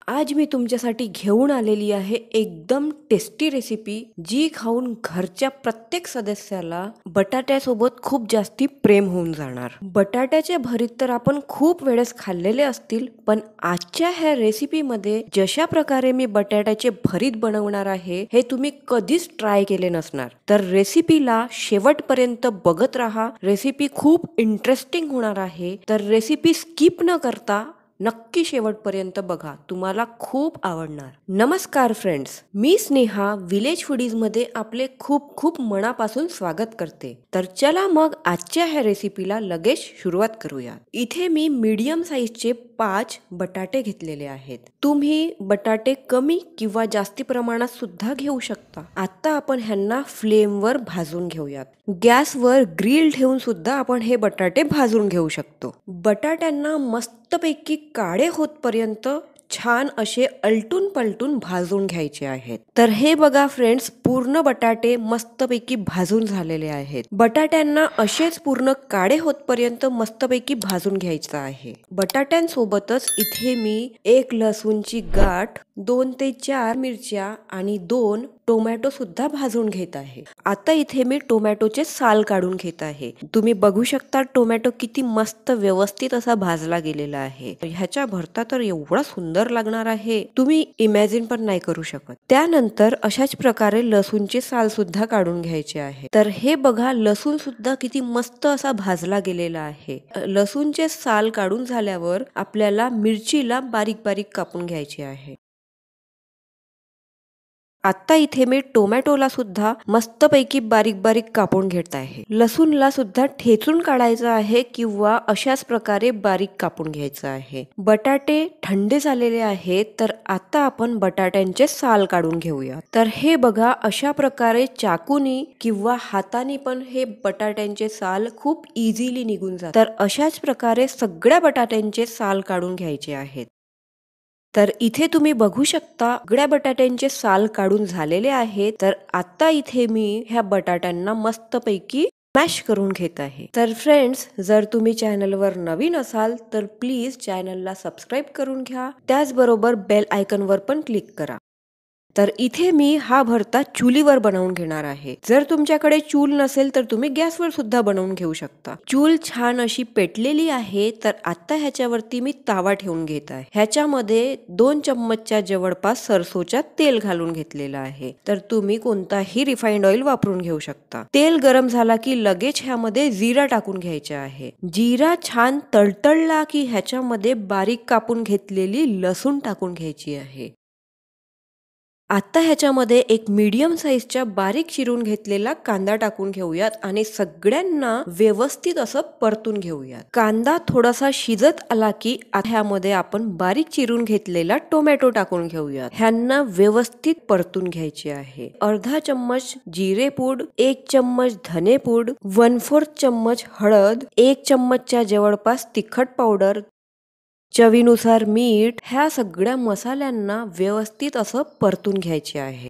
आज मी तुमच्यासाठी घेऊन आलेली आहे एकदम टेस्टी रेसिपी, जी खाऊन घरच्या प्रत्येक सदस्याला बटाट्यासोबत खूप जास्ती प्रेम होऊन जाणार। बटाट्याचे भरीत तर आपण खूप वेळेस खाल्लेले असतील, पण आजच्या ह्या रेसिपीमध्ये जशा प्रकारे मी बटाट्याचे भरीत बनवणार आहे हे तुम्ही कधीच ट्राय केले नसणार। तर रेसिपीला शेवटपर्यंत बघत राहा, रेसिपी खूप इंटरेस्टिंग होणार आहे। तर रेसिपी स्किप न करता नक्की शेवटपर्यंत बघा, तुम्हाला खूप आवडणार। नमस्कार फ्रेंड्स, मी स्नेहा विलेज फूडीज मध्ये आपले खूप खूप मनापासून स्वागत करते। तर चला मग आजच्या ह्या रेसिपीला लगेच सुरुवात करूया। इथे मी मीडियम साईजचे 5 बटाटे घेतलेले आहेत। तुम्ही बटाटे कमी किंवा जास्ती प्रमाणात सुद्धा घेऊ शकता। आता आपण ह्यांना फ्लेमवर भाजून घेऊयात। गॅसवर ग्रिल ठेवून सुद्धा आपण हे बटाटे भाजून घेऊ शकतो। बटाट्यांना मस्तपैकी काळे होतपर्यंत छान असे अलटून पलटून भाजून घ्यायचे आहेत। तर हे बघा फ्रेंड्स, पूर्ण बटाटे मस्तपैकी भाजून झालेले आहेत। बटाट्यांना असेच पूर्ण काळे होतपर्यंत मस्तपैकी भाजून घ्यायचं आहे। बटाट्यांसोबतच इथे मी 1 लसूणची गाठ, 2 ते 4 मिरच्या आणि 2 टोमॅटो सुद्धा भाजून घेत आहे। आता इथे मी टोमॅटोचे साल काढून घेत आहे। तुम्ही बघू शकता टोमॅटो किती मस्त व्यवस्थित असा भाजला गेलेला आहे। ह्याच्या भरता तर एवढा सुंदर लागणार आहे, तुम्ही इमॅजिन पण नाही करू शकत। त्यानंतर अशाच प्रकारे लसूणचे साल सुद्धा काढून घ्यायचे आहे। तर हे बघा, लसूण सुद्धा किती मस्त असा भाजला गेलेला आहे। लसूणचे साल काढून झाल्यावर आपल्याला मिरचीला बारीक बारीक कापून घ्यायची आहे। आता इथे मी टोमॅटोला सुद्धा मस्तपैकी बारीक बारीक कापून घेत आहे। लसूणला सुद्धा ठेचून काढायचं आहे किंवा अशाच प्रकारे बारीक कापून घ्यायचं आहे। बटाटे थंड झालेले आहेत, तर आता आपण बटाट्यांचे साल काढून घेऊया। तर हे बघा, अशा प्रकारे चाकूनी किंवा हाताने पण हे बटाट्यांचे साल खूप इझिली निघून जातात। तर अशाच प्रकारे सगळ्या बटाट्यांचे साल काढून घ्यायचे आहेत। तर इथे तुम्ही बघू शकता सगळ्या बटाट्यांचे साल काढून झालेले आहेत। तर आता इथे मी ह्या बटाट्यांना मस्तपैकी मॅश करून घेत आहे। तर फ्रेंड्स, जर तुम्ही चॅनलवर नवीन असाल तर प्लीज चॅनलला सबस्क्राईब करून घ्या, त्याचबरोबर बेल आयकॉनवर पण क्लिक करा। तर इथे मी हा भरता चुलीवर बनवून घेणार आहे। जर तुमच्याकडे चूल नसेल तर तुम्ही गॅसवर सुद्धा बनवून घेऊ शकता। चूल छान अशी पेटलेली आहे, तर आता ह्याच्यावरती मी तावा ठेवून घेत आहे। ह्याच्यामध्ये 2 चम्मचच्या जवळपास सरसोच्या तेल घालून घेतलेलं आहे। तर तुम्ही कोणताही रिफाइंड ऑइल वापरून घेऊ शकता। तेल गरम झाला की लगेच ह्यामध्ये जिरा टाकून घ्यायचे आहे। जिरा छान तळतळला की ह्याच्यामध्ये बारीक कापून घेतलेली लसूण टाकून घ्यायची आहे। आता ह्याच्यामध्ये एक मीडियम साईजच्या बारीक चिरून घेतलेला कांदा टाकून घेऊयात आणि सगळ्यांना व्यवस्थित असं परतून घेऊयात। कांदा थोडासा शिजत आला की ह्यामध्ये आपण बारीक चिरून घेतलेला टोमॅटो टाकून घेऊयात। ह्यांना व्यवस्थित परतून घ्यायचे आहे। अर्धा चम्मच जिरे पूड, 1 चम्मच धने पूड, 1/4 चम्मच हळद, 1 चम्मचच्या जवळपास तिखट पावडर, चवीनुसार मीठ, ह्या सगळ्या मसाल्यांना व्यवस्थित असं परतून घ्यायचे आहे।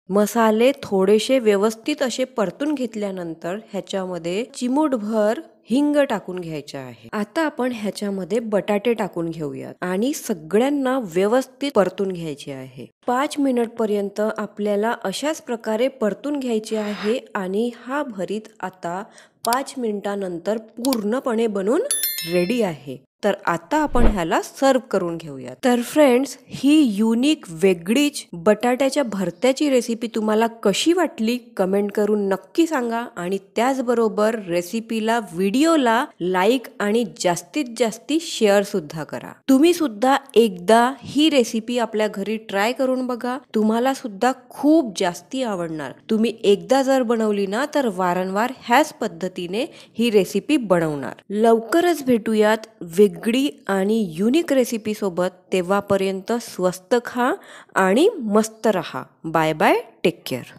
मसाले थोडेसे व्यवस्थित असे परतून घेतल्यानंतर ह्याच्यामध्ये चिमूटभर हिंग टाकून घ्यायचे आहे। आता आपण ह्याच्यामध्ये बटाटे टाकून घेऊयात आणि सगळ्यांना व्यवस्थित परतून घ्यायचे आहे। 5 मिनिट पर्यंत आपल्याला अशाच प्रकारे परतून घ्यायचे आहे आणि हा भरीत आता 5 मिनिटांनंतर पूर्णपणे बनून रेडी आहे। तर आता आपण ह्याला सर्व करून घेऊया। तर फ्रेंड्स, ही युनिक वेगळीच बटाट्याच्या भरत्याची रेसिपी तुम्हाला कशी वाटली कमेंट करून नक्की सांगा आणि त्याचबरोबर रेसिपीला, व्हिडिओला लाईक आणि जास्तीत जास्ती शेअर सुद्धा करा। तुम्ही सुद्धा एकदा ही रेसिपी आपल्या घरी ट्राय करून बघा, तुम्हाला सुद्धा खूप जास्ती आवडणार। तुम्ही एकदा जर बनवली ना तर वारंवार ह्याच पद्धतीने ही रेसिपी बनवणार। लवकरच भेटूयात वेगळी आणि युनिक रेसिपी सोबत। तेव्हापर्यंत स्वस्त खा आणि मस्त रहा। Bye bye, take care.